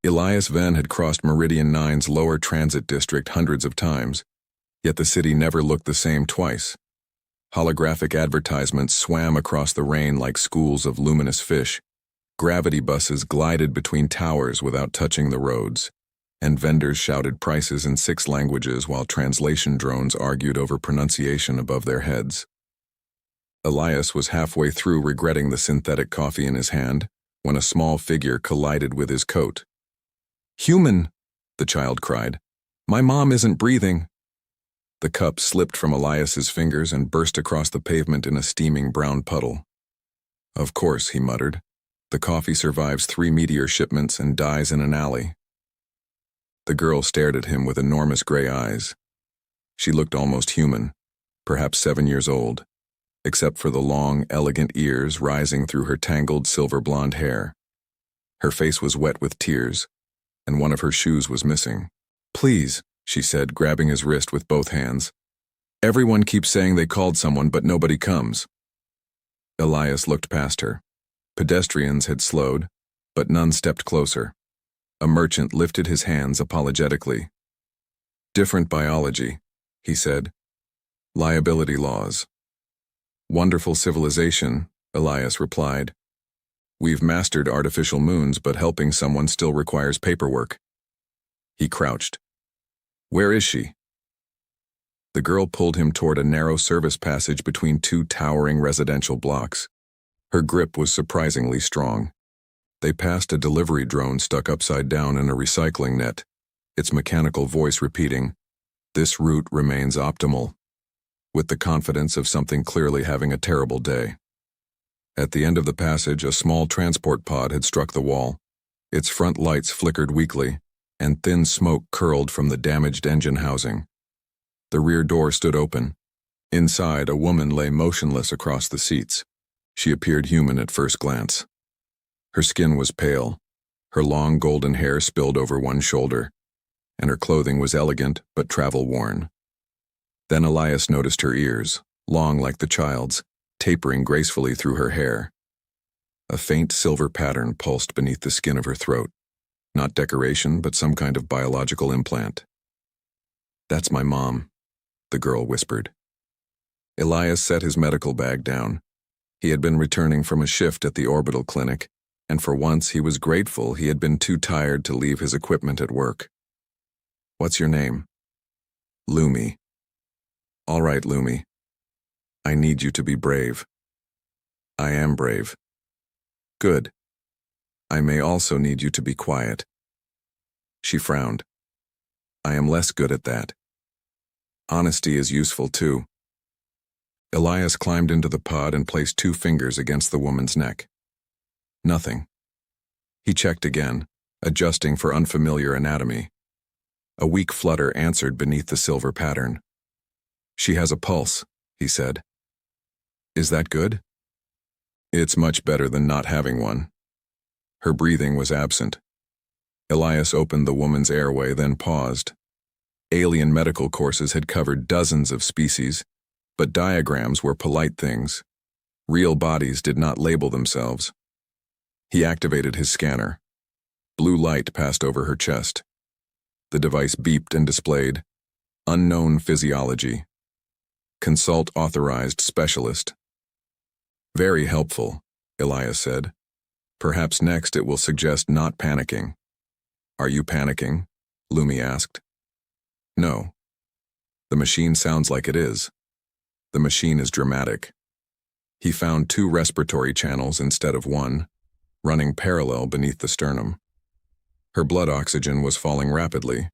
Elias Venn had crossed Meridian 9's lower transit district hundreds of times, yet the city never looked the same twice. Holographic advertisements swam across the rain like schools of luminous fish. Gravity buses glided between towers without touching the roads, and vendors shouted prices in 6 languages while translation drones argued over pronunciation above their heads. Elias was halfway through regretting the synthetic coffee in his hand when a small figure collided with his coat. "Human!" the child cried. "My mom isn't breathing." The cup slipped from Elias's fingers and burst across the pavement in a steaming brown puddle. "Of course," he muttered. "The coffee survives 3 meteor shipments and dies in an alley." The girl stared at him with enormous gray eyes. She looked almost human, perhaps 7 years old, except for the long, elegant ears rising through her tangled silver blonde hair. Her face was wet with tears, and one of her shoes was missing. "Please," she said, grabbing his wrist with both hands. "Everyone keeps saying they called someone, but nobody comes." Elias looked past her. Pedestrians had slowed, but none stepped closer. A merchant lifted his hands apologetically. "Different biology," he said. "Liability laws." "Wonderful civilization," Elias replied. "We've mastered artificial moons, but helping someone still requires paperwork." He crouched. "Where is she?" The girl pulled him toward a narrow service passage between 2 towering residential blocks. Her grip was surprisingly strong. They passed a delivery drone stuck upside down in a recycling net, its mechanical voice repeating, "This route remains optimal," with the confidence of something clearly having a terrible day. At the end of the passage, a small transport pod had struck the wall. Its front lights flickered weakly, and thin smoke curled from the damaged engine housing. The rear door stood open. Inside, a woman lay motionless across the seats. She appeared human at first glance. Her skin was pale, her long golden hair spilled over one shoulder, and her clothing was elegant but travel-worn. Then Elias noticed her ears, long like the child's, tapering gracefully through her hair. A faint silver pattern pulsed beneath the skin of her throat, not decoration but some kind of biological implant. "That's my mom," the girl whispered. Elias set his medical bag down. He had been returning from a shift at the orbital clinic, and for once he was grateful he had been too tired to leave his equipment at work. "What's your name?" "Lumi." "All right, Lumi. I need you to be brave." "I am brave." "Good. I may also need you to be quiet." She frowned. "I am less good at that." "Honesty is useful too." Elias climbed into the pod and placed 2 fingers against the woman's neck. Nothing. He checked again, adjusting for unfamiliar anatomy. A weak flutter answered beneath the silver pattern. "She has a pulse," he said. "Is that good?" "It's much better than not having one." Her breathing was absent. Elias opened the woman's airway, then paused. Alien medical courses had covered dozens of species, but diagrams were polite things. Real bodies did not label themselves. He activated his scanner. Blue light passed over her chest. The device beeped and displayed, "Unknown physiology. Consult authorized specialist." "Very helpful," Elias said. "Perhaps next it will suggest not panicking." "Are you panicking?" Lumi asked. "No. The machine sounds like it is. The machine is dramatic." He found 2 respiratory channels instead of 1, running parallel beneath the sternum. Her blood oxygen was falling rapidly,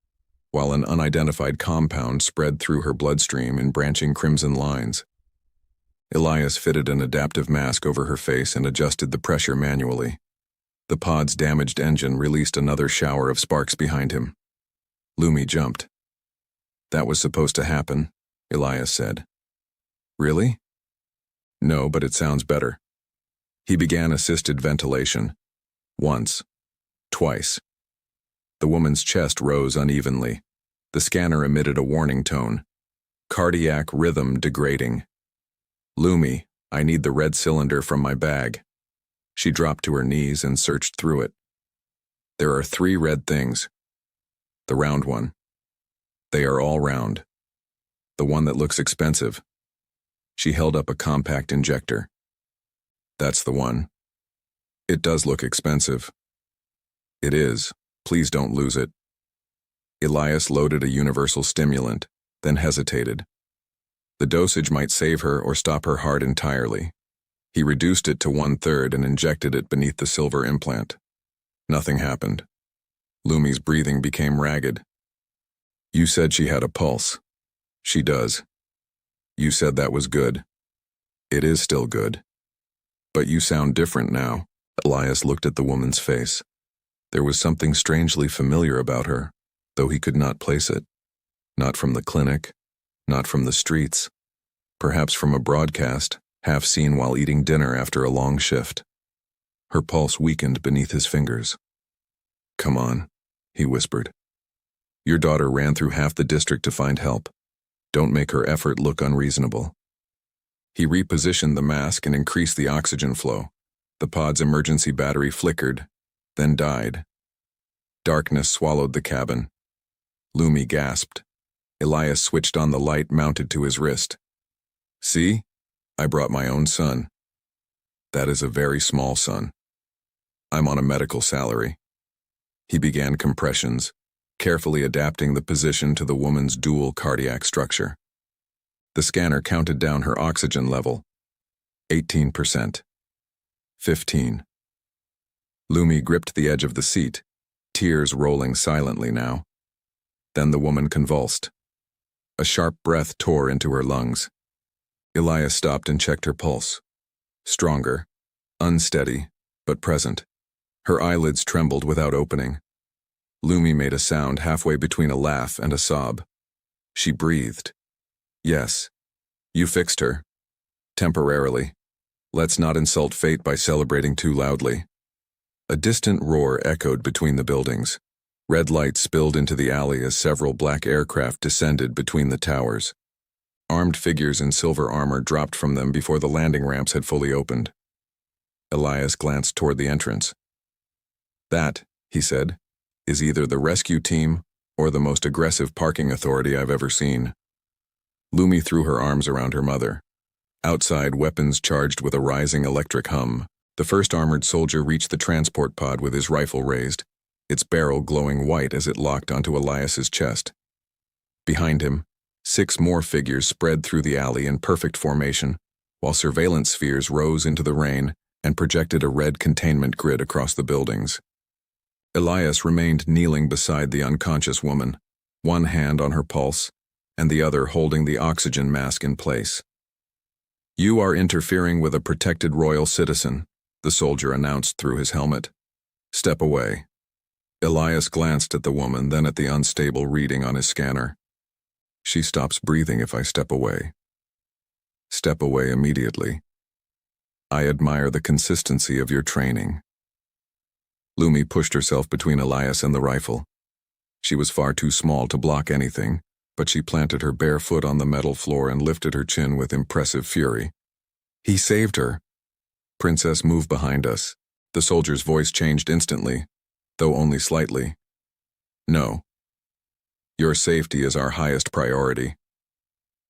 while an unidentified compound spread through her bloodstream in branching crimson lines. Elias fitted an adaptive mask over her face and adjusted the pressure manually. The pod's damaged engine released another shower of sparks behind him. Lumi jumped. "That was supposed to happen," Elias said. "Really?" "No, but it sounds better." He began assisted ventilation. Once. Twice. The woman's chest rose unevenly. The scanner emitted a warning tone. "Cardiac rhythm degrading." "Lumi, I need the red cylinder from my bag." She dropped to her knees and searched through it. There are 3 red things. The round one. They are all round. The one that looks expensive. She held up a compact injector. That's the one. It does look expensive. It is. Please don't lose it. Elias loaded a universal stimulant, then hesitated. The dosage might save her or stop her heart entirely. He reduced it to 1/3 and injected it beneath the silver implant. Nothing happened. Lumi's breathing became ragged. You said she had a pulse. She does. You said that was good. It is still good. But you sound different now. Elias looked at the woman's face. There was something strangely familiar about her, though he could not place it. Not from the clinic, not from the streets, perhaps from a broadcast, half seen while eating dinner after a long shift. Her pulse weakened beneath his fingers. Come on, he whispered. Your daughter ran through half the district to find help. Don't make her effort look unreasonable. He repositioned the mask and increased the oxygen flow. The pod's emergency battery flickered, then died. Darkness swallowed the cabin. Lumi gasped. Elias switched on the light mounted to his wrist. See? I brought my own son. That is a very small son. I'm on a medical salary. He began compressions, carefully adapting the position to the woman's dual cardiac structure. The scanner counted down her oxygen level. 18%. 15. Lumi gripped the edge of the seat, tears rolling silently now. Then the woman convulsed. A sharp breath tore into her lungs. Elias stopped and checked her pulse. Stronger, unsteady, but present. Her eyelids trembled without opening. Lumi made a sound halfway between a laugh and a sob. She breathed. Yes. You fixed her. Temporarily. Let's not insult fate by celebrating too loudly. A distant roar echoed between the buildings. Red light spilled into the alley as several black aircraft descended between the towers. Armed figures in silver armor dropped from them before the landing ramps had fully opened. Elias glanced toward the entrance. That, he said, is either the rescue team or the most aggressive parking authority I've ever seen. Lumi threw her arms around her mother. Outside, weapons charged with a rising electric hum. The first armored soldier reached the transport pod with his rifle raised, its barrel glowing white as it locked onto Elias's chest. Behind him, 6 more figures spread through the alley in perfect formation, while surveillance spheres rose into the rain and projected a red containment grid across the buildings. Elias remained kneeling beside the unconscious woman, one hand on her pulse, and the other holding the oxygen mask in place. You are interfering with a protected royal citizen, the soldier announced through his helmet. Step away. Elias glanced at the woman, then at the unstable reading on his scanner. She stops breathing if I step away. Step away immediately. I admire the consistency of your training. Lumi pushed herself between Elias and the rifle. She was far too small to block anything, but she planted her bare foot on the metal floor and lifted her chin with impressive fury. He saved her. Princess, move behind us. The soldier's voice changed instantly, though only slightly. No. Your safety is our highest priority.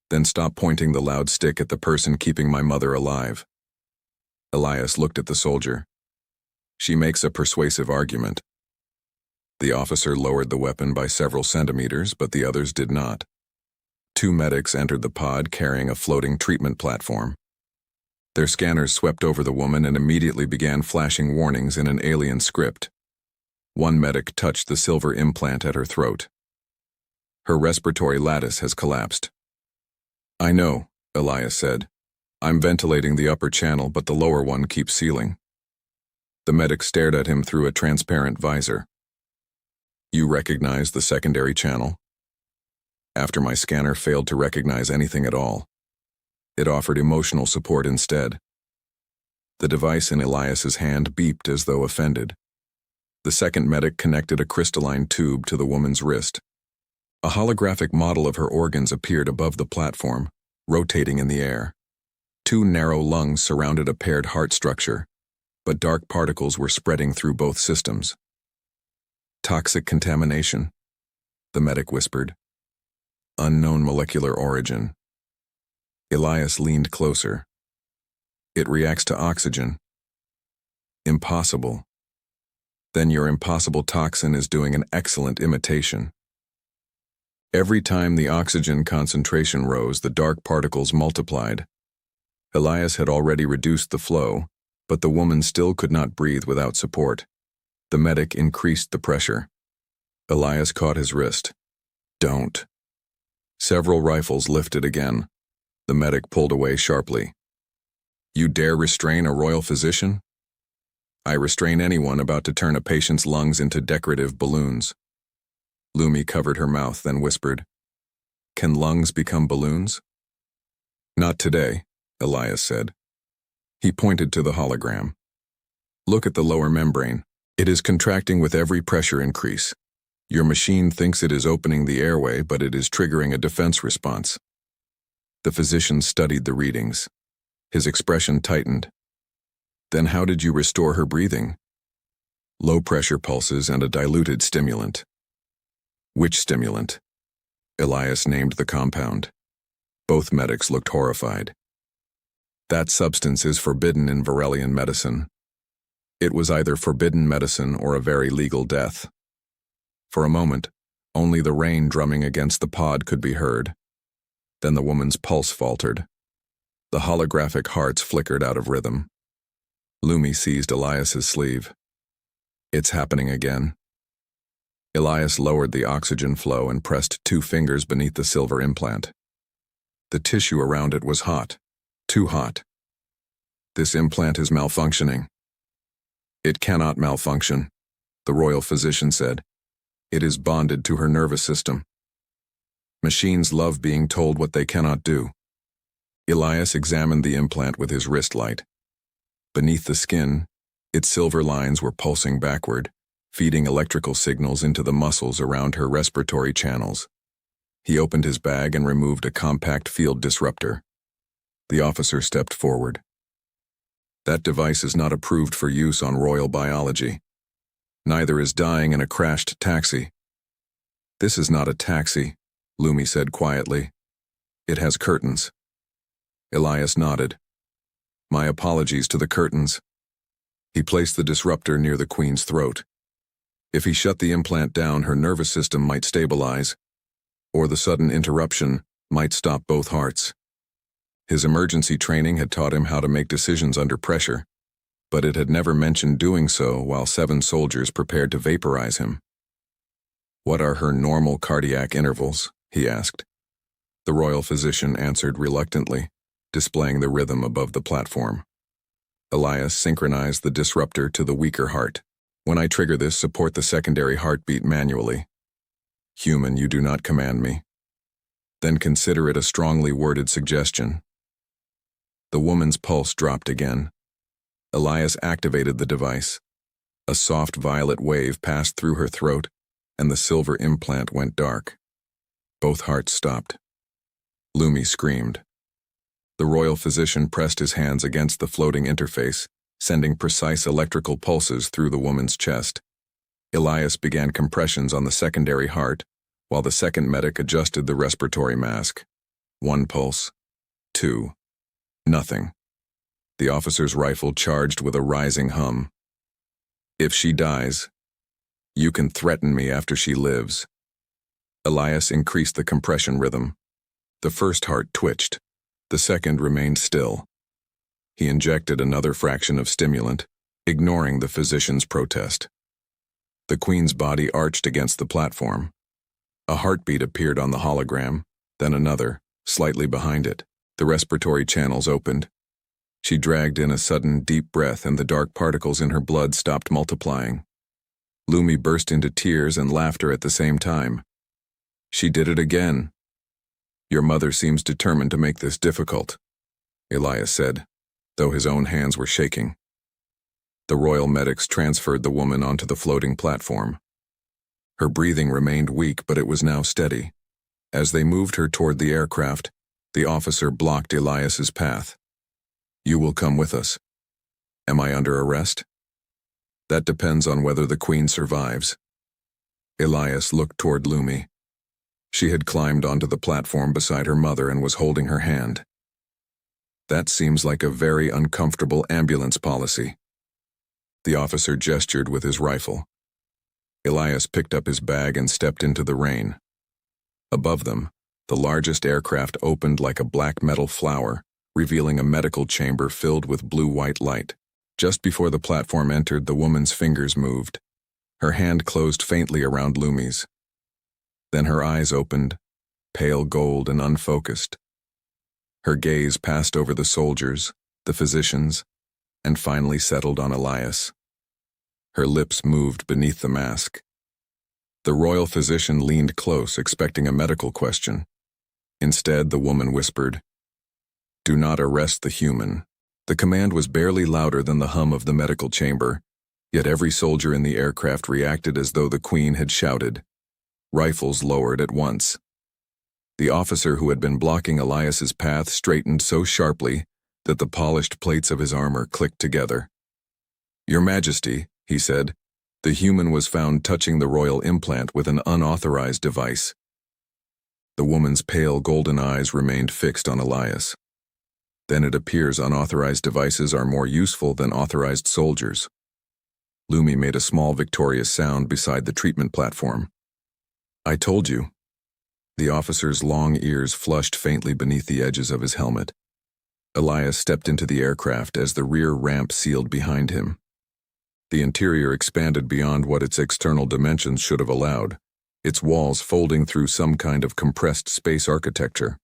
Then stop pointing the loud stick at the person keeping my mother alive. Elias looked at the soldier. She makes a persuasive argument. The officer lowered the weapon by several centimeters, but the others did not. 2 medics entered the pod carrying a floating treatment platform. Their scanners swept over the woman and immediately began flashing warnings in an alien script. One medic touched the silver implant at her throat. Her respiratory lattice has collapsed. I know, Elias said. I'm ventilating the upper channel, but the lower one keeps sealing. The medic stared at him through a transparent visor. You recognize the secondary channel? After my scanner failed to recognize anything at all, it offered emotional support instead. The device in Elias's hand beeped as though offended. The second medic connected a crystalline tube to the woman's wrist. A holographic model of her organs appeared above the platform, rotating in the air. 2 narrow lungs surrounded a paired heart structure, but dark particles were spreading through both systems. Toxic contamination, the medic whispered. Unknown molecular origin. Elias leaned closer. It reacts to oxygen. Impossible. Then your impossible toxin is doing an excellent imitation. Every time the oxygen concentration rose, the dark particles multiplied. Elias had already reduced the flow, but the woman still could not breathe without support. The medic increased the pressure. Elias caught his wrist. Don't. Several rifles lifted again. The medic pulled away sharply. You dare restrain a royal physician? I restrain anyone about to turn a patient's lungs into decorative balloons. Lumi covered her mouth, then whispered, Can lungs become balloons? Not today, Elias said. He pointed to the hologram. Look at the lower membrane. It is contracting with every pressure increase. Your machine thinks it is opening the airway, but it is triggering a defense response. The physician studied the readings. His expression tightened. Then how did you restore her breathing? Low pressure pulses and a diluted stimulant. Which stimulant? Elias named the compound. Both medics looked horrified. That substance is forbidden in Varelian medicine. It was either forbidden medicine or a very legal death. For a moment, only the rain drumming against the pod could be heard. Then the woman's pulse faltered. The holographic hearts flickered out of rhythm. Lumi seized Elias's sleeve. It's happening again. Elias lowered the oxygen flow and pressed 2 fingers beneath the silver implant. The tissue around it was hot. Too hot. This implant is malfunctioning. It cannot malfunction, the royal physician said. It is bonded to her nervous system. Machines love being told what they cannot do. Elias examined the implant with his wrist light. Beneath the skin, its silver lines were pulsing backward, feeding electrical signals into the muscles around her respiratory channels. He opened his bag and removed a compact field disruptor. The officer stepped forward. That device is not approved for use on royal biology. Neither is dying in a crashed taxi. This is not a taxi, Lumi said quietly. It has curtains. Elias nodded. My apologies to the curtains. He placed the disruptor near the Queen's throat. If he shut the implant down, her nervous system might stabilize, or the sudden interruption might stop both hearts. His emergency training had taught him how to make decisions under pressure, but it had never mentioned doing so while 7 soldiers prepared to vaporize him. What are her normal cardiac intervals? He asked. The royal physician answered reluctantly, displaying the rhythm above the platform. Elias synchronized the disruptor to the weaker heart. When I trigger this, support the secondary heartbeat manually. Human, you do not command me. Then consider it a strongly worded suggestion. The woman's pulse dropped again. Elias activated the device. A soft violet wave passed through her throat, and the silver implant went dark. Both hearts stopped. Lumi screamed. The royal physician pressed his hands against the floating interface, sending precise electrical pulses through the woman's chest. Elias began compressions on the secondary heart, while the second medic adjusted the respiratory mask. 1 pulse. 2. Nothing. The officer's rifle charged with a rising hum. If she dies, you can threaten me after she lives. Elias increased the compression rhythm. The first heart twitched. The second remained still. He injected another fraction of stimulant, ignoring the physician's protest. The Queen's body arched against the platform. A heartbeat appeared on the hologram, then another, slightly behind it. The respiratory channels opened. She dragged in a sudden, deep breath, and the dark particles in her blood stopped multiplying. Lumi burst into tears and laughter at the same time. She did it again. Your mother seems determined to make this difficult, Elias said, though his own hands were shaking. The royal medics transferred the woman onto the floating platform. Her breathing remained weak, but it was now steady. As they moved her toward the aircraft, the officer blocked Elias's path. You will come with us. Am I under arrest? That depends on whether the Queen survives. Elias looked toward Lumi. She had climbed onto the platform beside her mother and was holding her hand. That seems like a very uncomfortable ambulance policy. The officer gestured with his rifle. Elias picked up his bag and stepped into the rain. Above them, the largest aircraft opened like a black metal flower, revealing a medical chamber filled with blue-white light. Just before the platform entered, the woman's fingers moved. Her hand closed faintly around Lumi's. Then her eyes opened, pale gold and unfocused. Her gaze passed over the soldiers, the physicians, and finally settled on Elias. Her lips moved beneath the mask. The royal physician leaned close, expecting a medical question. Instead, the woman whispered, "Do not arrest the human." The command was barely louder than the hum of the medical chamber, yet every soldier in the aircraft reacted as though the Queen had shouted. Rifles lowered at once. The officer who had been blocking Elias's path straightened so sharply that the polished plates of his armor clicked together. "Your Majesty," he said, "the human was found touching the royal implant with an unauthorized device." The woman's pale golden eyes remained fixed on Elias. "Then it appears unauthorized devices are more useful than authorized soldiers." Lumi made a small victorious sound beside the treatment platform. "I told you." The officer's long ears flushed faintly beneath the edges of his helmet. Elias stepped into the aircraft as the rear ramp sealed behind him. The interior expanded beyond what its external dimensions should have allowed, its walls folding through some kind of compressed space architecture.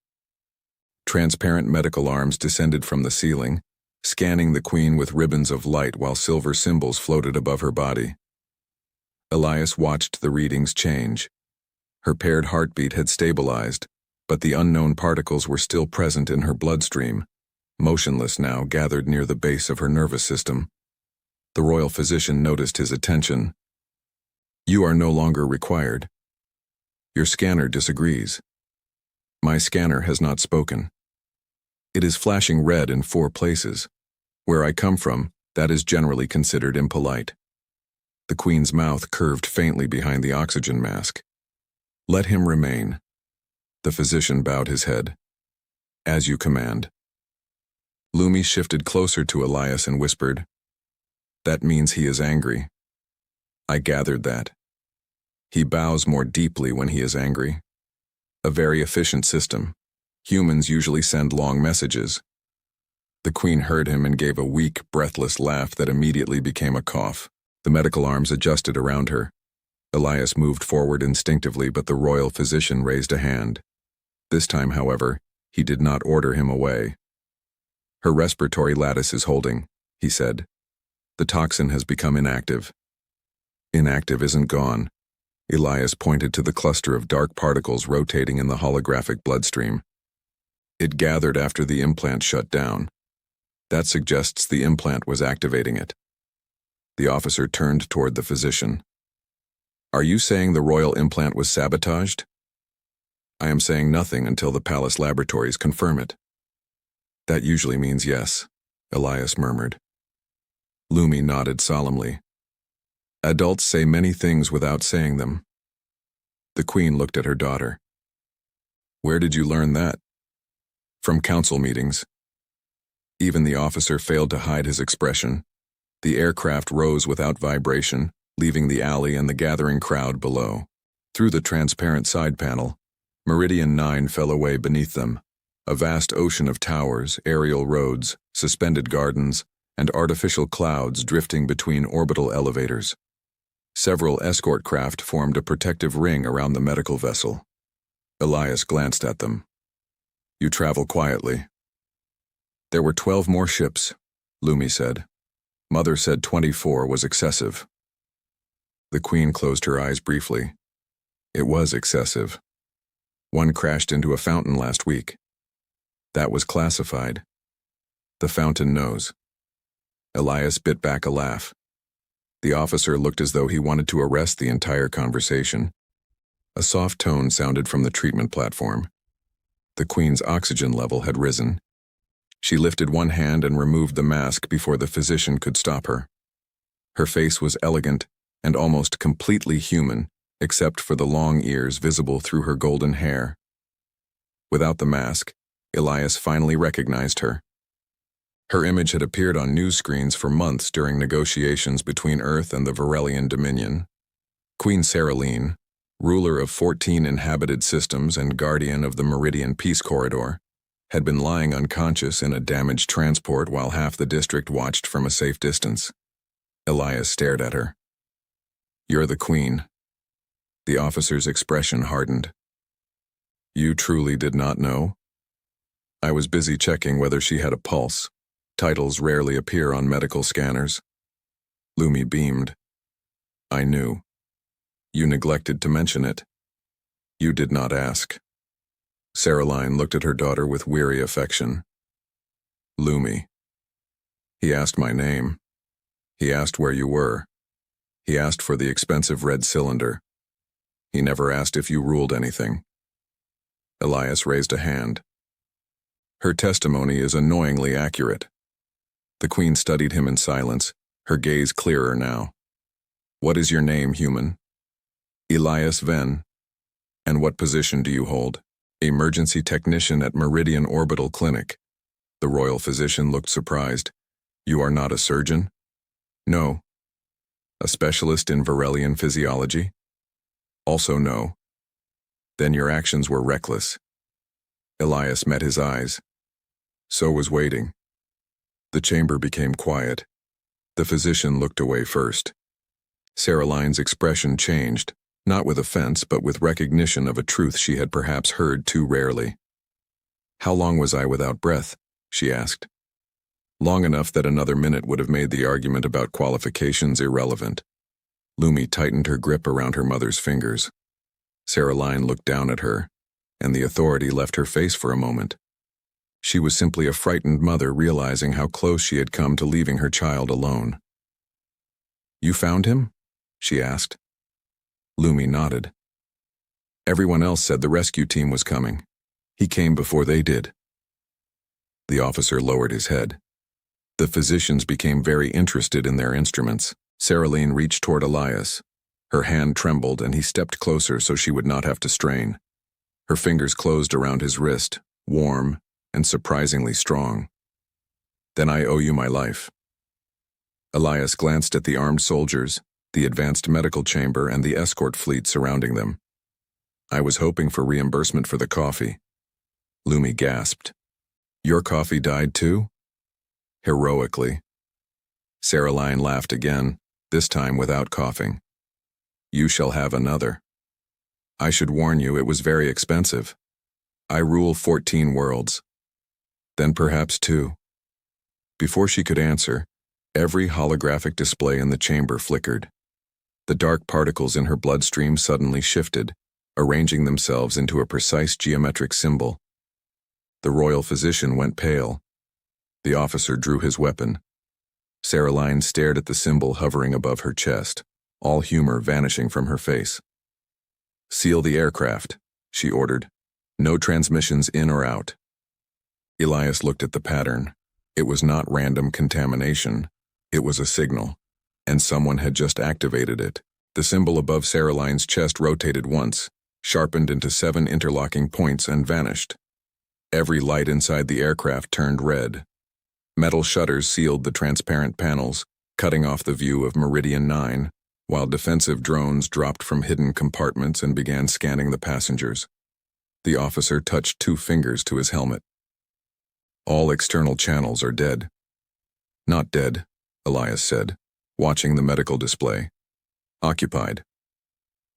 Transparent medical arms descended from the ceiling, scanning the Queen with ribbons of light while silver symbols floated above her body. Elias watched the readings change. Her paired heartbeat had stabilized, but the unknown particles were still present in her bloodstream, motionless now, gathered near the base of her nervous system. The royal physician noticed his attention. "You are no longer required. Your scanner disagrees. My scanner has not spoken. It is flashing red in 4 places. Where I come from, that is generally considered impolite." The Queen's mouth curved faintly behind the oxygen mask. "Let him remain." The physician bowed his head. "As you command." Lumi shifted closer to Elias and whispered, "That means he is angry." "I gathered that. He bows more deeply when he is angry. A very efficient system. Humans usually send long messages." The Queen heard him and gave a weak, breathless laugh that immediately became a cough. The medical arms adjusted around her. Elias moved forward instinctively, but the royal physician raised a hand. This time, however, he did not order him away. "Her respiratory lattice is holding," he said. "The toxin has become inactive." "Inactive isn't gone." Elias pointed to the cluster of dark particles rotating in the holographic bloodstream. "It gathered after the implant shut down. That suggests the implant was activating it." The officer turned toward the physician. "Are you saying the royal implant was sabotaged?" "I am saying nothing until the palace laboratories confirm it." "That usually means yes," Elias murmured. Lumi nodded solemnly. "Adults say many things without saying them." The Queen looked at her daughter. "Where did you learn that?" "From council meetings." Even the officer failed to hide his expression. The aircraft rose without vibration, leaving the alley and the gathering crowd below. Through the transparent side panel, Meridian 9 fell away beneath them, a vast ocean of towers, aerial roads, suspended gardens, and artificial clouds drifting between orbital elevators. Several escort craft formed a protective ring around the medical vessel. Elias glanced at them. "You travel quietly." "There were 12 more ships," Lumi said. "Mother said 24 was excessive." The Queen closed her eyes briefly. It was excessive. One crashed into a fountain last week. That was classified. The fountain knows. Elias bit back a laugh. The officer looked as though he wanted to arrest the entire conversation. A soft tone sounded from the treatment platform. The Queen's oxygen level had risen. She lifted one hand and removed the mask before the physician could stop her. Her face was elegant and almost completely human, except for the long ears visible through her golden hair. Without the mask, Elias finally recognized her. Her image had appeared on news screens for months during negotiations between Earth and the Verelian Dominion. Queen Seralyne, ruler of 14 inhabited systems and guardian of the Meridian Peace Corridor, had been lying unconscious in a damaged transport while half the district watched from a safe distance. Elias stared at her. "You're the Queen." The officer's expression hardened. "You truly did not know?" "I was busy checking whether she had a pulse. Titles rarely appear on medical scanners." Lumi beamed. "I knew. You neglected to mention it. You did not ask." Seralyne looked at her daughter with weary affection. "Lumi. He asked my name. He asked where you were. He asked for the expensive red cylinder. He never asked if you ruled anything." Elias raised a hand. "Her testimony is annoyingly accurate." The Queen studied him in silence, her gaze clearer now. "What is your name, human?" "Elias Venn." "And what position do you hold?" "Emergency technician at Meridian Orbital Clinic." The royal physician looked surprised. "You are not a surgeon?" "No." "A specialist in Verelian physiology?" "Also no." "Then your actions were reckless." Elias met his eyes. So was waiting. The chamber became quiet. The physician looked away first. Seralyne's expression changed, not with offense but with recognition of a truth she had perhaps heard too rarely. "How long was I without breath?" she asked. "Long enough that another minute would have made the argument about qualifications irrelevant." Lumi tightened her grip around her mother's fingers. Seralyne looked down at her, and the authority left her face for a moment. She was simply a frightened mother realizing how close she had come to leaving her child alone. "You found him?" she asked. Lumi nodded. "Everyone else said the rescue team was coming. He came before they did." The officer lowered his head. The physicians became very interested in their instruments. Seralyne reached toward Elias. Her hand trembled and he stepped closer so she would not have to strain. Her fingers closed around his wrist, warm and surprisingly strong. "Then I owe you my life." Elias glanced at the armed soldiers, the advanced medical chamber, and the escort fleet surrounding them. "I was hoping for reimbursement for the coffee." Lumi gasped. "Your coffee died too?" "Heroically." Seralyne laughed again, this time without coughing. "You shall have another. I should warn you, it was very expensive. I rule 14 worlds. Then perhaps 2. Before she could answer, every holographic display in the chamber flickered. The dark particles in her bloodstream suddenly shifted, arranging themselves into a precise geometric symbol. The royal physician went pale. The officer drew his weapon. Seralyne stared at the symbol hovering above her chest, all humor vanishing from her face. "Seal the aircraft," she ordered. "No transmissions in or out." Elias looked at the pattern. It was not random contamination. It was a signal, and someone had just activated it. The symbol above Seralyne's chest rotated once, sharpened into 7 interlocking points, and vanished. Every light inside the aircraft turned red. Metal shutters sealed the transparent panels, cutting off the view of Meridian 9, while defensive drones dropped from hidden compartments and began scanning the passengers. The officer touched 2 fingers to his helmet. "All external channels are dead." "Not dead," Elias said, watching the medical display. "Occupied."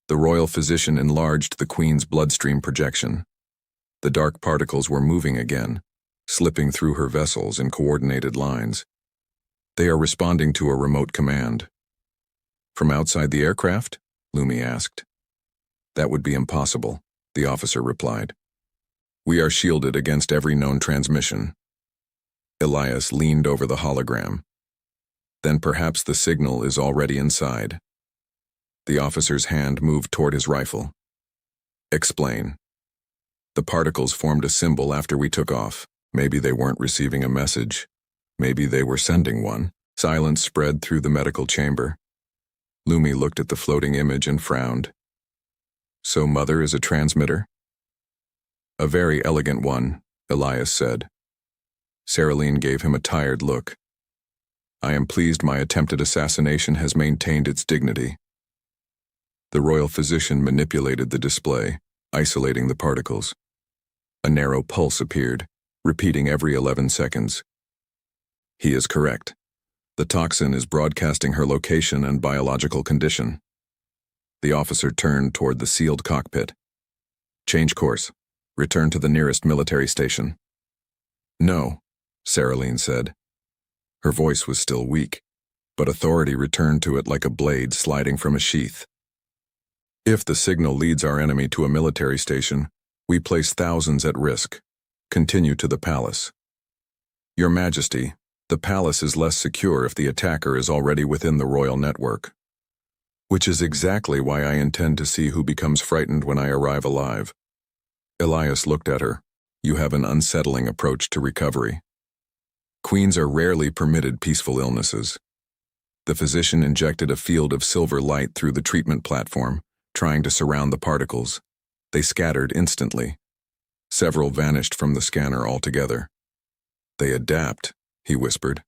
The royal physician enlarged the Queen's bloodstream projection. The dark particles were moving again, slipping through her vessels in coordinated lines. "They are responding to a remote command." "From outside the aircraft?" Lumi asked. "That would be impossible," the officer replied. "We are shielded against every known transmission." Elias leaned over the hologram. "Then perhaps the signal is already inside." The officer's hand moved toward his rifle. "Explain." "The particles formed a symbol after we took off. Maybe they weren't receiving a message. Maybe they were sending one." Silence spread through the medical chamber. Lumi looked at the floating image and frowned. So Mother is a transmitter? A very elegant one, Elias said. Seralyne gave him a tired look. I am pleased my attempted assassination has maintained its dignity. The royal physician manipulated the display, isolating the particles. A narrow pulse appeared, repeating every 11 seconds. He is correct. The toxin is broadcasting her location and biological condition. The officer turned toward the sealed cockpit. Change course. Return to the nearest military station. No, Seralyne said. Her voice was still weak, but authority returned to it like a blade sliding from a sheath. If the signal leads our enemy to a military station, we place thousands at risk. Continue to the palace. Your Majesty, the palace is less secure if the attacker is already within the royal network. Which is exactly why I intend to see who becomes frightened when I arrive alive. Elias looked at her. You have an unsettling approach to recovery. Queens are rarely permitted peaceful illnesses. The physician injected a field of silver light through the treatment platform, trying to surround the particles. They scattered instantly. Several vanished from the scanner altogether. They adapt, he whispered.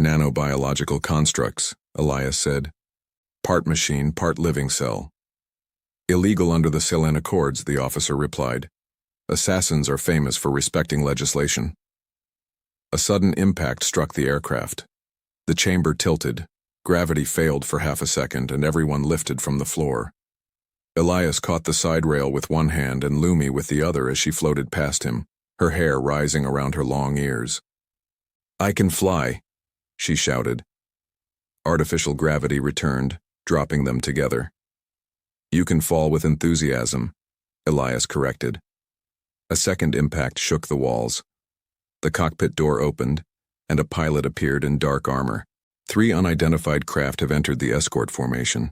Nanobiological constructs, Elias said. Part machine, part living cell. Illegal under the Selene Accords, the officer replied. Assassins are famous for respecting legislation. A sudden impact struck the aircraft. The chamber tilted, gravity failed for half a second, and everyone lifted from the floor. Elias caught the side rail with one hand and Lumi with the other as she floated past him, her hair rising around her long ears. I can fly, she shouted. Artificial gravity returned, dropping them together. You can fall with enthusiasm, Elias corrected. A second impact shook the walls. The cockpit door opened, and a pilot appeared in dark armor. 3 unidentified craft have entered the escort formation.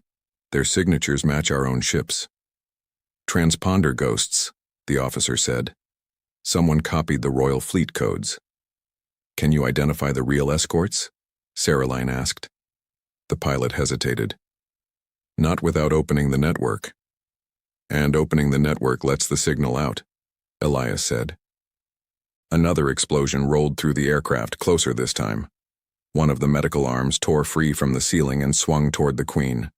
Their signatures match our own ships. Transponder ghosts, the officer said. Someone copied the royal fleet codes. Can you identify the real escorts? Seralyne asked. The pilot hesitated. Not without opening the network. And opening the network lets the signal out, Elias said. Another explosion rolled through the aircraft, closer this time. One of the medical arms tore free from the ceiling and swung toward the Queen.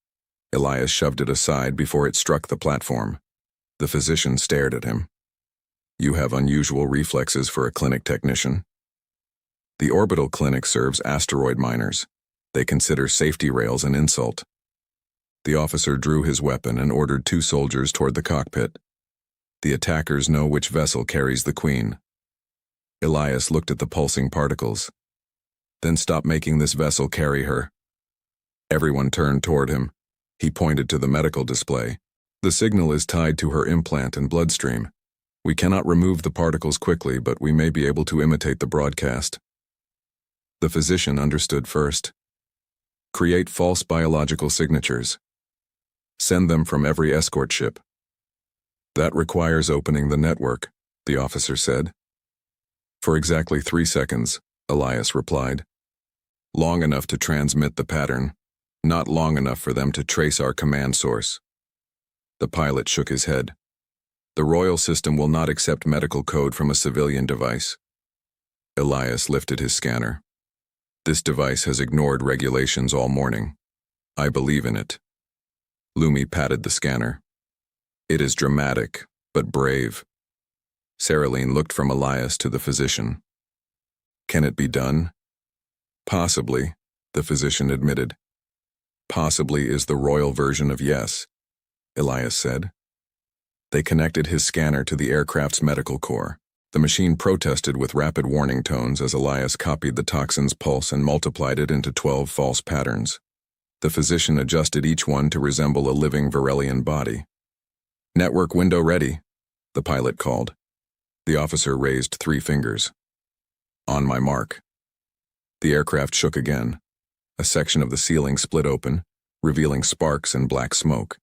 Elias shoved it aside before it struck the platform. The physician stared at him. You have unusual reflexes for a clinic technician. The orbital clinic serves asteroid miners. They consider safety rails an insult. The officer drew his weapon and ordered 2 soldiers toward the cockpit. The attackers know which vessel carries the Queen. Elias looked at the pulsing particles. Then stop making this vessel carry her. Everyone turned toward him. He pointed to the medical display. The signal is tied to her implant and bloodstream. We cannot remove the particles quickly, but we may be able to imitate the broadcast. The physician understood first. Create false biological signatures. Send them from every escort ship. That requires opening the network, the officer said. For exactly 3 seconds, Elias replied. Long enough to transmit the pattern, not long enough for them to trace our command source. The pilot shook his head. The royal system will not accept medical code from a civilian device. Elias lifted his scanner. This device has ignored regulations all morning. I believe in it. Lumi patted the scanner. It is dramatic, but brave. Seralyne looked from Elias to the physician. Can it be done? Possibly, the physician admitted. Possibly is the royal version of yes, Elias said. They connected his scanner to the aircraft's medical core. The machine protested with rapid warning tones as Elias copied the toxin's pulse and multiplied it into 12 false patterns. The physician adjusted each one to resemble a living Verelian body. Network window ready, the pilot called. The officer raised 3 fingers. On my mark. The aircraft shook again. A section of the ceiling split open, revealing sparks and black smoke.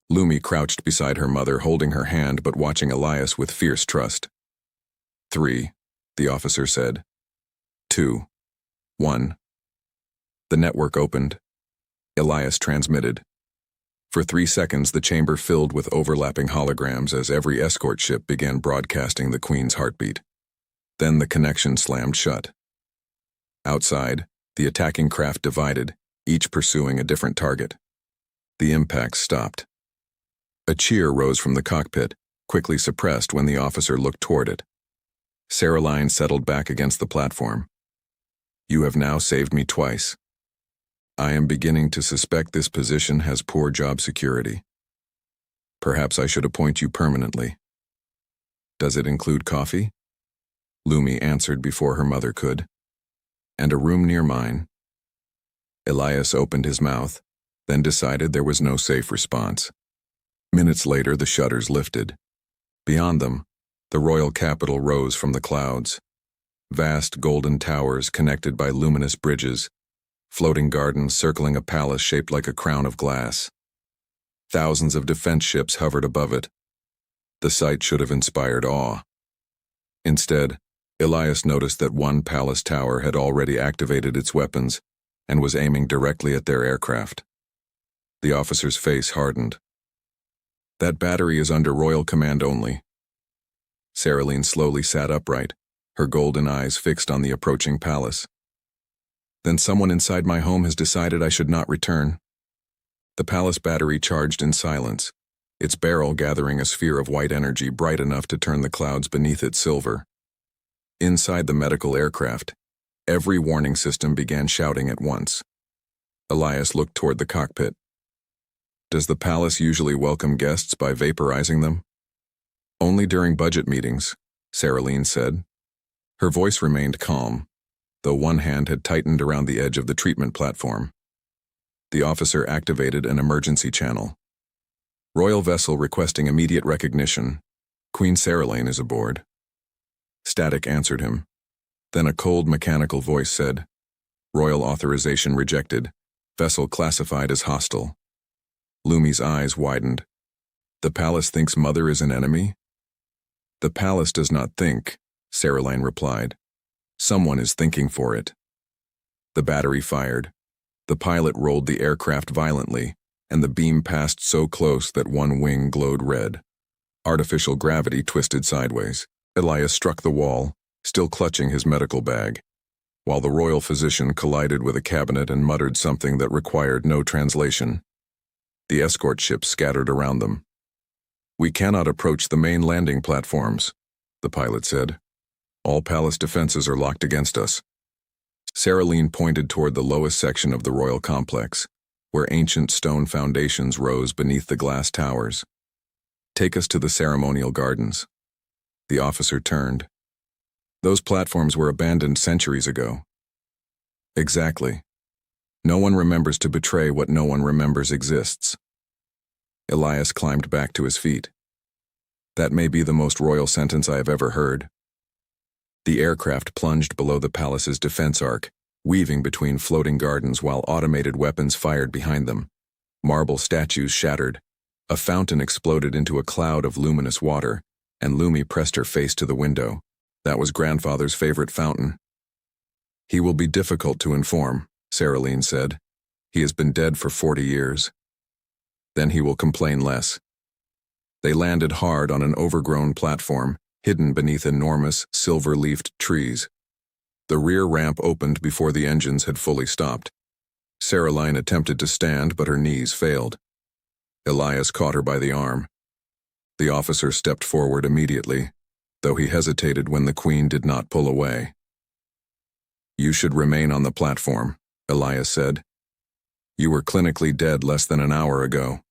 Lumi crouched beside her mother, holding her hand but watching Elias with fierce trust. 3, the officer said. 2, 1. The network opened. Elias transmitted. For 3 seconds, the chamber filled with overlapping holograms as every escort ship began broadcasting the Queen's heartbeat. Then the connection slammed shut. Outside, the attacking craft divided, each pursuing a different target. The impacts stopped. A cheer rose from the cockpit, quickly suppressed when the officer looked toward it. Seralyne settled back against the platform. "You have now saved me twice. I am beginning to suspect this position has poor job security. Perhaps I should appoint you permanently." "Does it include coffee?" Lumi answered before her mother could. "And a room near mine." Elias opened his mouth, then decided there was no safe response. Minutes later, the shutters lifted. Beyond them, the royal capital rose from the clouds. Vast golden towers connected by luminous bridges, floating gardens circling a palace shaped like a crown of glass. Thousands of defense ships hovered above it. The sight should have inspired awe. Instead, Elias noticed that one palace tower had already activated its weapons and was aiming directly at their aircraft. The officer's face hardened. "That battery is under royal command only." Seralyne slowly sat upright, her golden eyes fixed on the approaching palace. "Then someone inside my home has decided I should not return." The palace battery charged in silence, its barrel gathering a sphere of white energy bright enough to turn the clouds beneath it silver. Inside the medical aircraft, every warning system began shouting at once. Elias looked toward the cockpit. "Does the palace usually welcome guests by vaporizing them?" "Only during budget meetings," Seralyne said. Her voice remained calm, though one hand had tightened around the edge of the treatment platform. The officer activated an emergency channel. "Royal vessel requesting immediate recognition. Queen Seralyne is aboard." Static answered him. Then a cold mechanical voice said, "Royal authorization rejected. Vessel classified as hostile." Lumi's eyes widened. "The palace thinks Mother is an enemy?" "The palace does not think," Seralyne replied. "Someone is thinking for it." The battery fired. The pilot rolled the aircraft violently, and the beam passed so close that one wing glowed red. Artificial gravity twisted sideways. Elias struck the wall, still clutching his medical bag, while the royal physician collided with a cabinet and muttered something that required no translation. The escort ships scattered around them. "We cannot approach the main landing platforms," the pilot said. "All palace defenses are locked against us." Seralyne pointed toward the lowest section of the royal complex, where ancient stone foundations rose beneath the glass towers. "Take us to the ceremonial gardens." The officer turned. "Those platforms were abandoned centuries ago." "Exactly. No one remembers to betray what no one remembers exists." Elias climbed back to his feet. "That may be the most royal sentence I have ever heard." The aircraft plunged below the palace's defense arc, weaving between floating gardens while automated weapons fired behind them. Marble statues shattered. A fountain exploded into a cloud of luminous water, and Lumi pressed her face to the window. That was grandfather's favorite fountain. "He will be difficult to inform," Seralyne said. "He has been dead for 40 years. Then he will complain less." They landed hard on an overgrown platform, hidden beneath enormous, silver-leafed trees. The rear ramp opened before the engines had fully stopped. Seralyne attempted to stand, but her knees failed. Elias caught her by the arm. The officer stepped forward immediately, though he hesitated when the Queen did not pull away. "You should remain on the platform," Elias said. "You were clinically dead less than an hour ago."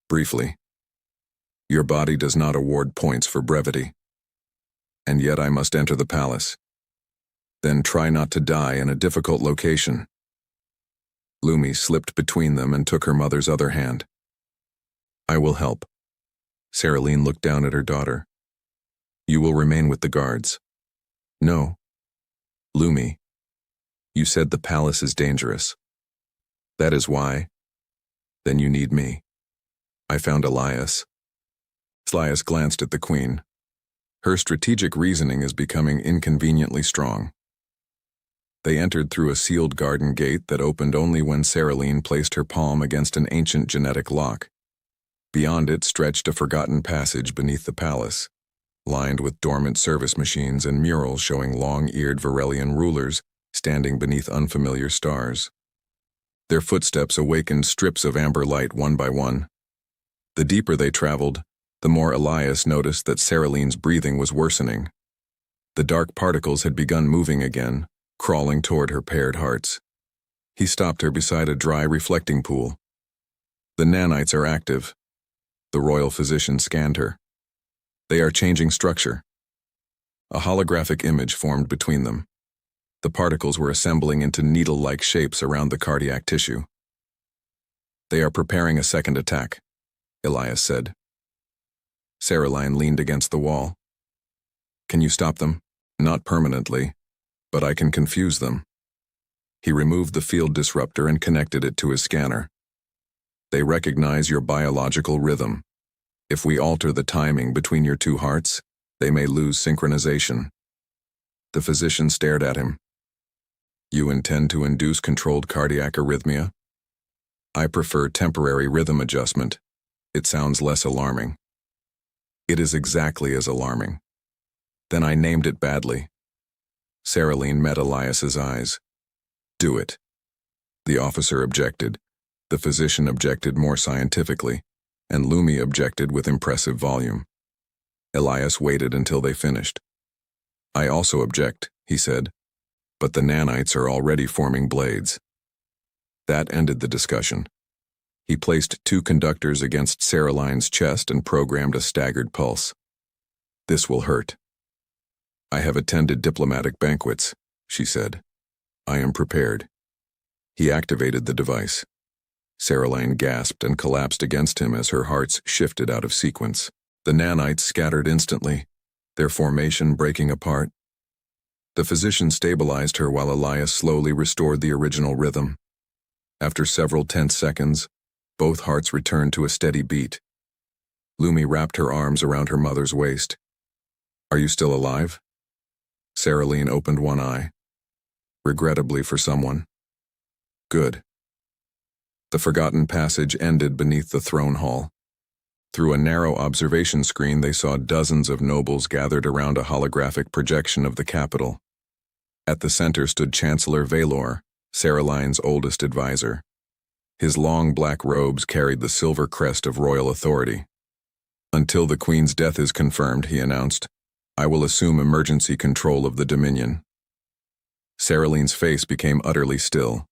Briefly. "Your body does not award points for brevity. And yet I must enter the palace. Then try not to die in a difficult location." Lumi slipped between them and took her mother's other hand. "I will help." Seralyne looked down at her daughter. "You will remain with the guards." "No." "Lumi, you said the palace is dangerous." "That is why." "Then you need me." "I found Elias." Elias glanced at the Queen. Her strategic reasoning is becoming inconveniently strong. They entered through a sealed garden gate that opened only when Seralyne placed her palm against an ancient genetic lock. Beyond it stretched a forgotten passage beneath the palace, lined with dormant service machines and murals showing long-eared Varelian rulers standing beneath unfamiliar stars. Their footsteps awakened strips of amber light one by one. The deeper they traveled, the more Elias noticed that Seralyne's breathing was worsening. The dark particles had begun moving again, crawling toward her paired hearts. He stopped her beside a dry reflecting pool. The nanites are active. The royal physician scanned her. They are changing structure. A holographic image formed between them. The particles were assembling into needle-like shapes around the cardiac tissue. They are preparing a second attack, Elias said. Seralyne leaned against the wall. Can you stop them? Not permanently, but I can confuse them. He removed the field disruptor and connected it to his scanner. They recognize your biological rhythm. If we alter the timing between your two hearts, they may lose synchronization. The physician stared at him. You intend to induce controlled cardiac arrhythmia? I prefer temporary rhythm adjustment. It sounds less alarming. It is exactly as alarming. Then I named it badly. Seralyne met Elias's eyes. Do it. The officer objected. The physician objected more scientifically, and Lumi objected with impressive volume. Elias waited until they finished. I also object, he said, but the nanites are already forming blades. That ended the discussion. He placed 2 conductors against Seralyne's chest and programmed a staggered pulse. This will hurt. I have attended diplomatic banquets, she said. I am prepared. He activated the device. Seralyne gasped and collapsed against him as her hearts shifted out of sequence. The nanites scattered instantly, their formation breaking apart. The physician stabilized her while Elias slowly restored the original rhythm. After several tense seconds, both hearts returned to a steady beat. Lumi wrapped her arms around her mother's waist. Are you still alive? Seralyne opened one eye. Regrettably for someone. Good. The forgotten passage ended beneath the throne hall. Through a narrow observation screen, they saw dozens of nobles gathered around a holographic projection of the capital. At the center stood Chancellor Valor, Seralyne's oldest advisor. His long black robes carried the silver crest of royal authority. Until the Queen's death is confirmed, he announced, I will assume emergency control of the Dominion. Seralyne's face became utterly still.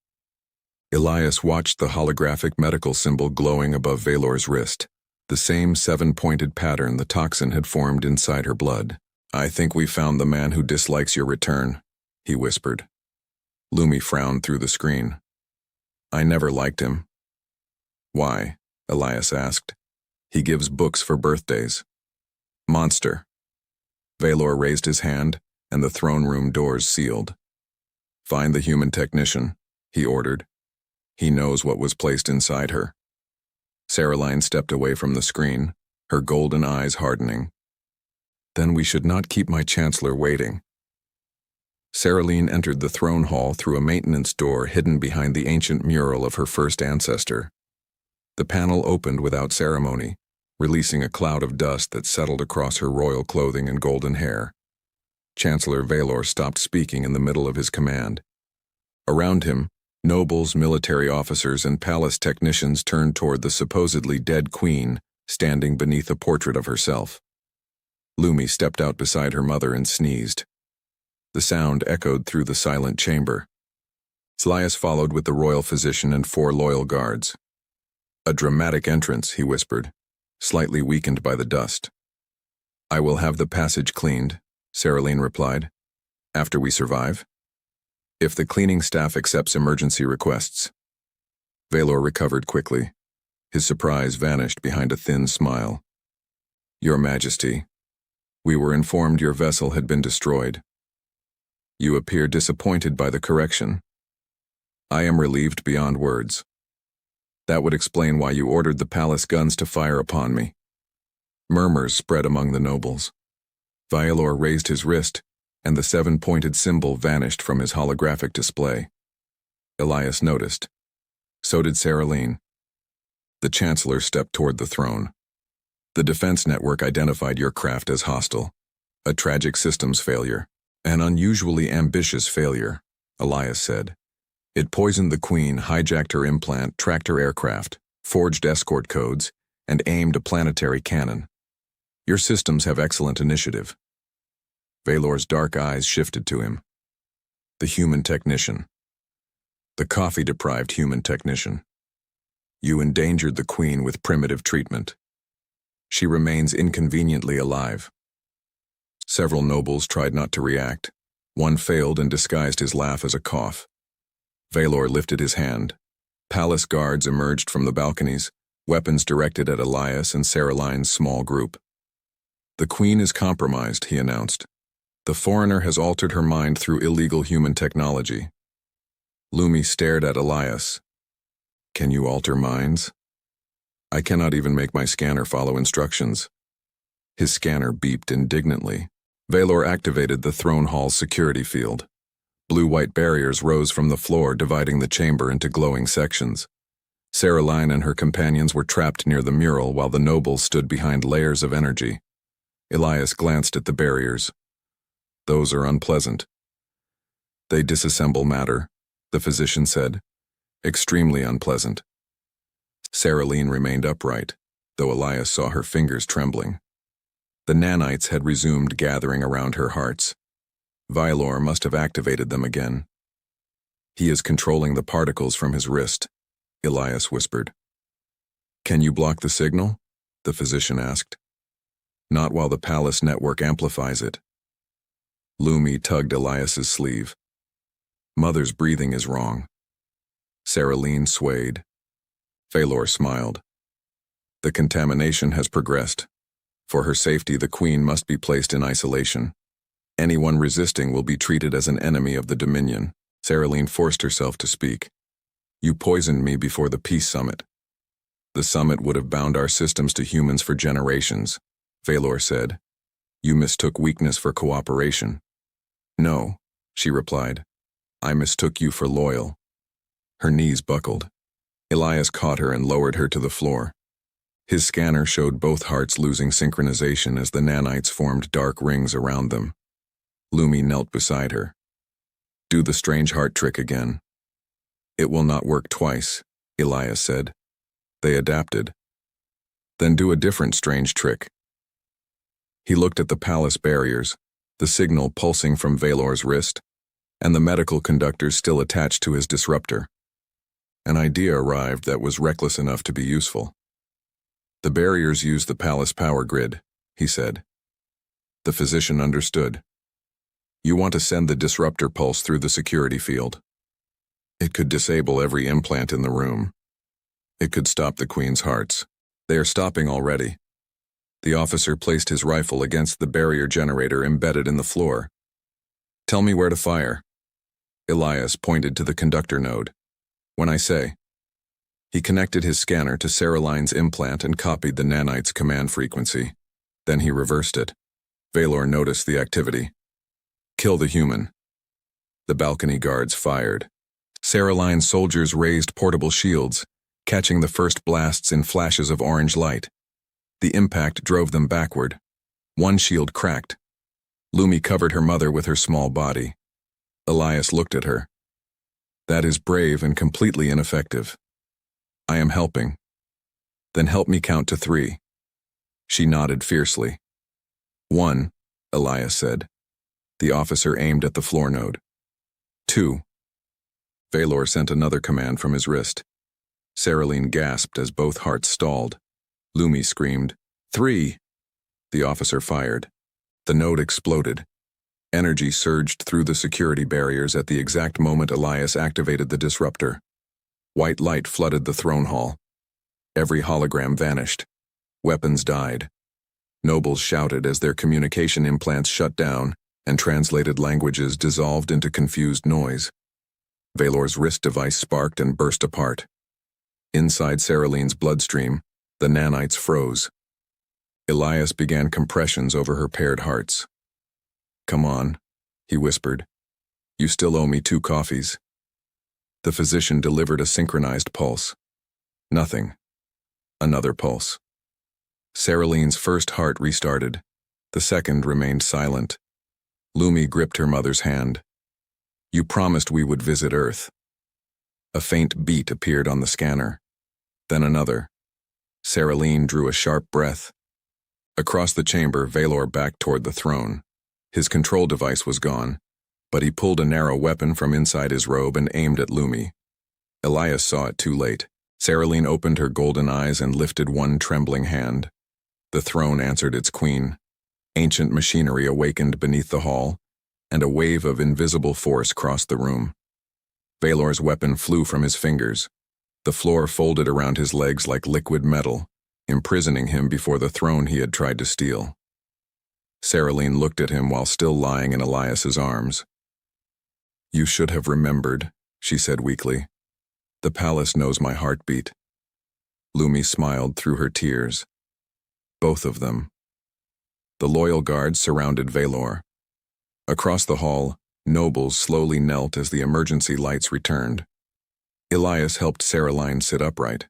Elias watched the holographic medical symbol glowing above Valor's wrist, the same 7-pointed pattern the toxin had formed inside her blood. I think we found the man who dislikes your return, he whispered. Lumi frowned through the screen. I never liked him. Why? Elias asked. He gives books for birthdays. Monster. Valor raised his hand, and the throne room doors sealed. Find the human technician, he ordered. He knows what was placed inside her. Seralyne stepped away from the screen, her golden eyes hardening. Then we should not keep my chancellor waiting. Seralyne entered the throne hall through a maintenance door hidden behind the ancient mural of her first ancestor. The panel opened without ceremony, releasing a cloud of dust that settled across her royal clothing and golden hair. Chancellor Valor stopped speaking in the middle of his command. Around him, nobles, military officers, and palace technicians turned toward the supposedly dead queen, standing beneath a portrait of herself. Lumi stepped out beside her mother and sneezed. The sound echoed through the silent chamber. Elias followed with the royal physician and 4 loyal guards. A dramatic entrance, he whispered, slightly weakened by the dust. I will have the passage cleaned, Seralyne replied, after we survive. If the cleaning staff accepts emergency requests. Valor recovered quickly. His surprise vanished behind a thin smile. Your Majesty, we were informed your vessel had been destroyed. You appear disappointed by the correction. I am relieved beyond words. That would explain why you ordered the palace guns to fire upon me. Murmurs spread among the nobles. Valor raised his wrist, and the 7-pointed symbol vanished from his holographic display. Elias noticed. So did Seralyne. The Chancellor stepped toward the throne. The Defense Network identified your craft as hostile. A tragic systems failure. An unusually ambitious failure, Elias said. It poisoned the Queen, hijacked her implant, tracked her aircraft, forged escort codes, and aimed a planetary cannon. Your systems have excellent initiative. Valor's dark eyes shifted to him. The human technician. The coffee-deprived human technician. You endangered the Queen with primitive treatment. She remains inconveniently alive. Several nobles tried not to react. One failed and disguised his laugh as a cough. Valor lifted his hand. Palace guards emerged from the balconies, weapons directed at Elias and Seralyne's small group. The Queen is compromised, he announced. The foreigner has altered her mind through illegal human technology. Lumi stared at Elias. Can you alter minds? I cannot even make my scanner follow instructions. His scanner beeped indignantly. Valor activated the throne hall's security field. Blue-white barriers rose from the floor, dividing the chamber into glowing sections. Seralyne and her companions were trapped near the mural while the nobles stood behind layers of energy. Elias glanced at the barriers. Those are unpleasant. They disassemble matter, the physician said. Extremely unpleasant. Seralyne remained upright, though Elias saw her fingers trembling. The nanites had resumed gathering around her hearts. Valor must have activated them again. He is controlling the particles from his wrist, Elias whispered. Can you block the signal? The physician asked. Not while the palace network amplifies it. Lumi tugged Elias's sleeve. Mother's breathing is wrong. Seralyne swayed. Valor smiled. The contamination has progressed. For her safety, the Queen must be placed in isolation. Anyone resisting will be treated as an enemy of the Dominion. Seralyne forced herself to speak. You poisoned me before the peace summit. The summit would have bound our systems to humans for generations, Valor said. You mistook weakness for cooperation. No, she replied. I mistook you for loyal. Her knees buckled. Elias caught her and lowered her to the floor. His scanner showed both hearts losing synchronization as the nanites formed dark rings around them. Lumi knelt beside her. Do the strange heart trick again. It will not work twice, Elias said. They adapted. Then do a different strange trick. He looked at the palace barriers, the signal pulsing from Valor's wrist, and the medical conductors still attached to his disruptor. An idea arrived that was reckless enough to be useful. The barriers use the palace power grid, he said. The physician understood. You want to send the disruptor pulse through the security field. It could disable every implant in the room. It could stop the Queen's hearts. They are stopping already. The officer placed his rifle against the barrier generator embedded in the floor. Tell me where to fire. Elias pointed to the conductor node. When I say. He connected his scanner to Seralyne's implant and copied the nanite's command frequency. Then he reversed it. Valor noticed the activity. Kill the human. The balcony guards fired. Seralyne's soldiers raised portable shields, catching the first blasts in flashes of orange light. The impact drove them backward. One shield cracked. Lumi covered her mother with her small body. Elias looked at her. That is brave and completely ineffective. I am helping. Then help me count to 3. She nodded fiercely. 1, Elias said. The officer aimed at the floor node. 2. Valor sent another command from his wrist. Seralyne gasped as both hearts stalled. Lumi screamed, 3. The officer fired. The node exploded. Energy surged through the security barriers at the exact moment Elias activated the disruptor. White light flooded the throne hall. Every hologram vanished. Weapons died. Nobles shouted as their communication implants shut down, and translated languages dissolved into confused noise. Valor's wrist device sparked and burst apart. Inside Seralyne's bloodstream, the nanites froze. Elias began compressions over her paired hearts. Come on, he whispered. You still owe me 2 coffees. The physician delivered a synchronized pulse. Nothing. Another pulse. Seralyne's first heart restarted. The second remained silent. Lumi gripped her mother's hand. You promised we would visit Earth. A faint beat appeared on the scanner. Then another. Seralyne drew a sharp breath. Across the chamber, Valor backed toward the throne. His control device was gone, but he pulled a narrow weapon from inside his robe and aimed at Lumi. Elias saw it too late. Seralyne opened her golden eyes and lifted one trembling hand. The throne answered its queen. Ancient machinery awakened beneath the hall, and a wave of invisible force crossed the room. Valor's weapon flew from his fingers. The floor folded around his legs like liquid metal, imprisoning him before the throne he had tried to steal. Seralyne looked at him while still lying in Elias's arms. You should have remembered, she said weakly. The palace knows my heartbeat. Lumi smiled through her tears. Both of them. The loyal guards surrounded Valor. Across the hall, nobles slowly knelt as the emergency lights returned. Elias helped Seralyne sit upright.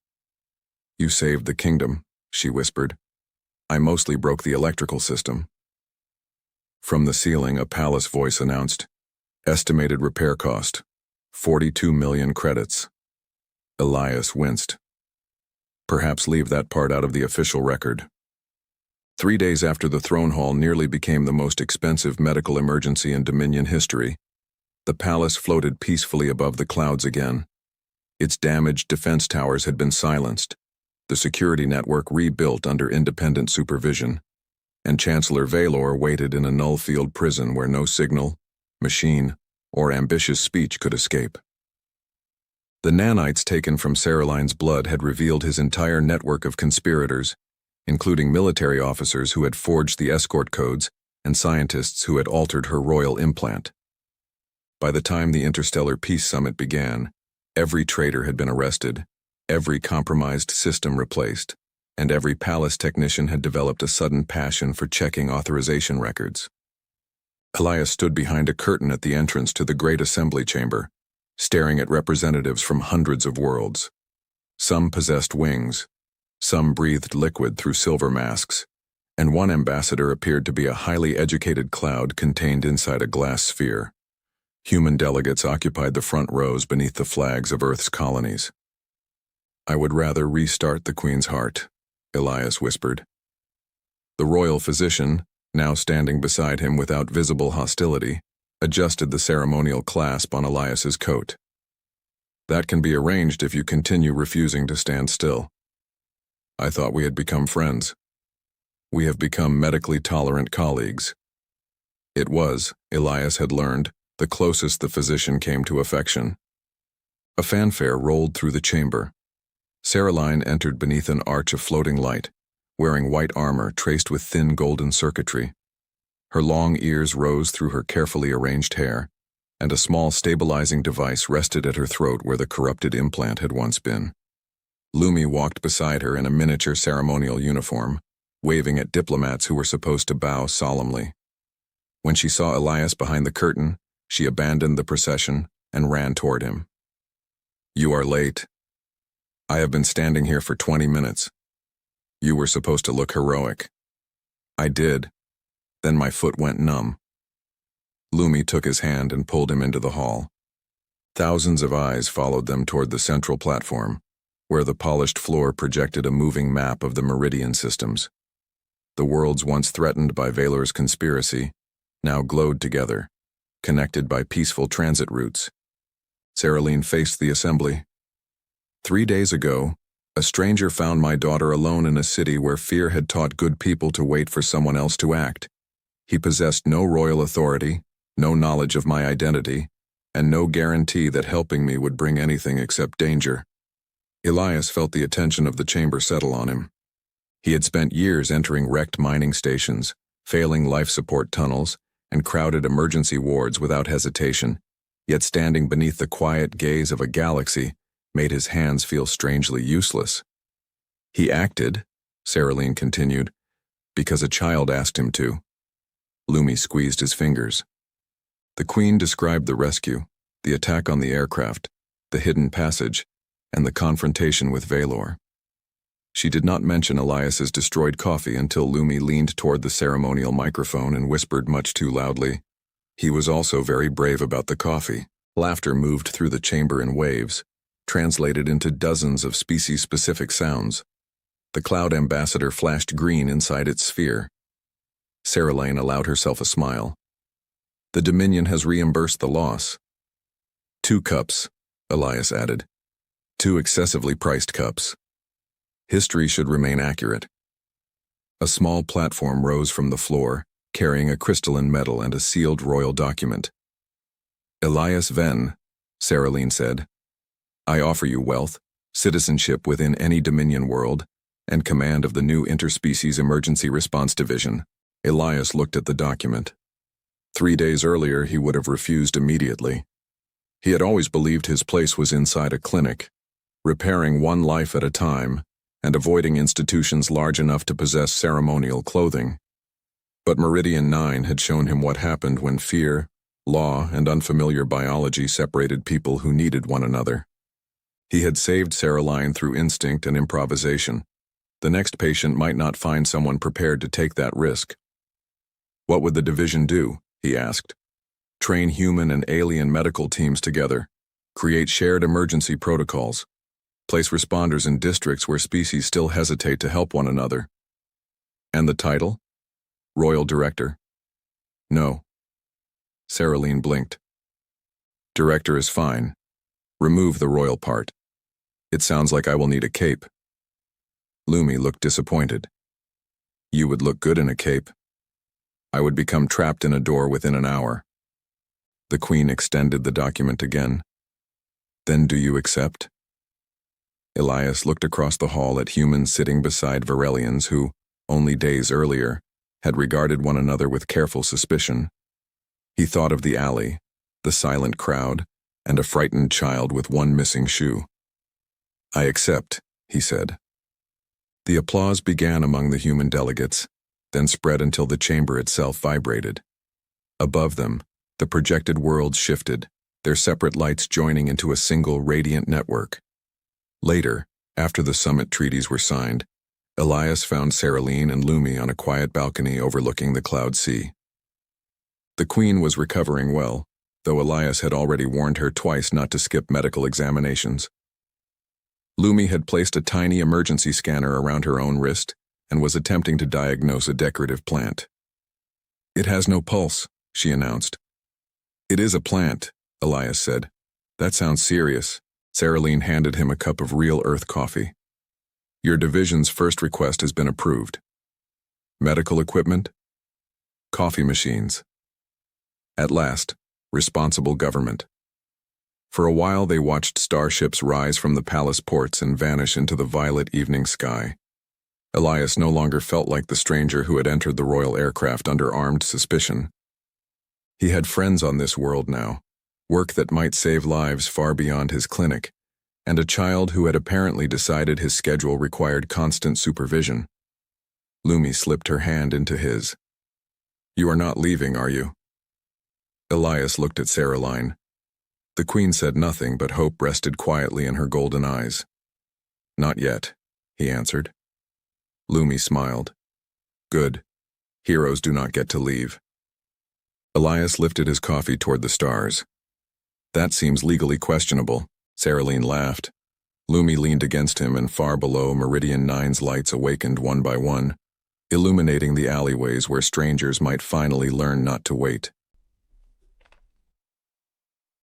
You saved the kingdom, she whispered. I mostly broke the electrical system. From the ceiling, a palace voice announced, estimated repair cost, 42 million credits. Elias winced. Perhaps leave that part out of the official record. 3 days after the throne hall nearly became the most expensive medical emergency in Dominion history, the palace floated peacefully above the clouds again. Its damaged defense towers had been silenced, the security network rebuilt under independent supervision, and Chancellor Valor waited in a null-field prison where no signal, machine, or ambitious speech could escape. The nanites taken from Seralyne's blood had revealed his entire network of conspirators, including military officers who had forged the escort codes and scientists who had altered her royal implant. By the time the Interstellar Peace Summit began, every traitor had been arrested, every compromised system replaced, and every palace technician had developed a sudden passion for checking authorization records. Elias stood behind a curtain at the entrance to the Great Assembly Chamber, staring at representatives from hundreds of worlds. Some possessed wings, some breathed liquid through silver masks, and one ambassador appeared to be a highly educated cloud contained inside a glass sphere. Human delegates occupied the front rows beneath the flags of Earth's colonies. I would rather restart the Queen's heart, Elias whispered. The royal physician, now standing beside him without visible hostility, adjusted the ceremonial clasp on Elias's coat. That can be arranged if you continue refusing to stand still. I thought we had become friends. We have become medically tolerant colleagues. It was, Elias had learned, the closest the physician came to affection. A fanfare rolled through the chamber. Seralyne entered beneath an arch of floating light, wearing white armor traced with thin golden circuitry. Her long ears rose through her carefully arranged hair, and a small stabilizing device rested at her throat where the corrupted implant had once been. Lumi walked beside her in a miniature ceremonial uniform, waving at diplomats who were supposed to bow solemnly. When she saw Elias behind the curtain, she abandoned the procession and ran toward him. You are late. I have been standing here for 20 minutes. You were supposed to look heroic. I did. Then my foot went numb. Lumi took his hand and pulled him into the hall. Thousands of eyes followed them toward the central platform, where the polished floor projected a moving map of the meridian systems. The worlds once threatened by Valor's conspiracy now glowed together, connected by peaceful transit routes. Seralyne faced the assembly. 3 days ago, a stranger found my daughter alone in a city where fear had taught good people to wait for someone else to act. He possessed no royal authority, no knowledge of my identity, and no guarantee that helping me would bring anything except danger. Elias felt the attention of the chamber settle on him. He had spent years entering wrecked mining stations, failing life support tunnels, and crowded emergency wards without hesitation, yet standing beneath the quiet gaze of a galaxy made his hands feel strangely useless. He acted, Seralyne continued, because a child asked him to. Lumi squeezed his fingers. The Queen described the rescue, the attack on the aircraft, the hidden passage, and the confrontation with Valor. She did not mention Elias's destroyed coffee until Lumi leaned toward the ceremonial microphone and whispered much too loudly. He was also very brave about the coffee. Laughter moved through the chamber in waves, translated into dozens of species-specific sounds. The cloud ambassador flashed green inside its sphere. Seralyne allowed herself a smile. The Dominion has reimbursed the loss. 2 cups, Elias added. 2 excessively priced cups. History should remain accurate. A small platform rose from the floor, carrying a crystalline medal and a sealed royal document. Elias Venn, Seralyne said, I offer you wealth, citizenship within any Dominion world, and command of the new Interspecies Emergency Response Division. Elias looked at the document. 3 days earlier, he would have refused immediately. He had always believed his place was inside a clinic, repairing one life at a time, and avoiding institutions large enough to possess ceremonial clothing. But Meridian 9 had shown him what happened when fear, law, and unfamiliar biology separated people who needed one another. He had saved Seralyne through instinct and improvisation. The next patient might not find someone prepared to take that risk. What would the division do? He asked. Train human and alien medical teams together, create shared emergency protocols, place responders in districts where species still hesitate to help one another. And the title? Royal Director? No. Seralyne blinked. Director is fine. Remove the royal part. It sounds like I will need a cape. Lumi looked disappointed. You would look good in a cape. I would become trapped in a door within an hour. The Queen extended the document again. Then do you accept? Elias looked across the hall at humans sitting beside Varelians who, only days earlier, had regarded one another with careful suspicion. He thought of the alley, the silent crowd, and a frightened child with one missing shoe. I accept, he said. The applause began among the human delegates, then spread until the chamber itself vibrated. Above them, the projected worlds shifted, their separate lights joining into a single radiant network. Later, after the summit treaties were signed, Elias found Seralyne and Lumi on a quiet balcony overlooking the cloud sea. The Queen was recovering well, though Elias had already warned her twice not to skip medical examinations. Lumi had placed a tiny emergency scanner around her own wrist and was attempting to diagnose a decorative plant. It has no pulse, she announced. It is a plant, Elias said. That sounds serious. Seralyne handed him a cup of real earth coffee. Your division's first request has been approved. Medical equipment? Coffee machines. At last, responsible government. For a while they watched starships rise from the palace ports and vanish into the violet evening sky. Elias no longer felt like the stranger who had entered the royal aircraft under armed suspicion. He had friends on this world now, work that might save lives far beyond his clinic, and a child who had apparently decided his schedule required constant supervision. Lumi slipped her hand into his. You are not leaving, are you? Elias looked at Seralyne. The Queen said nothing, but hope rested quietly in her golden eyes. Not yet, he answered. Lumi smiled. Good. Heroes do not get to leave. Elias lifted his coffee toward the stars. That seems legally questionable, Seralyne laughed. Lumi leaned against him, and far below, Meridian 9's lights awakened one by one, illuminating the alleyways where strangers might finally learn not to wait.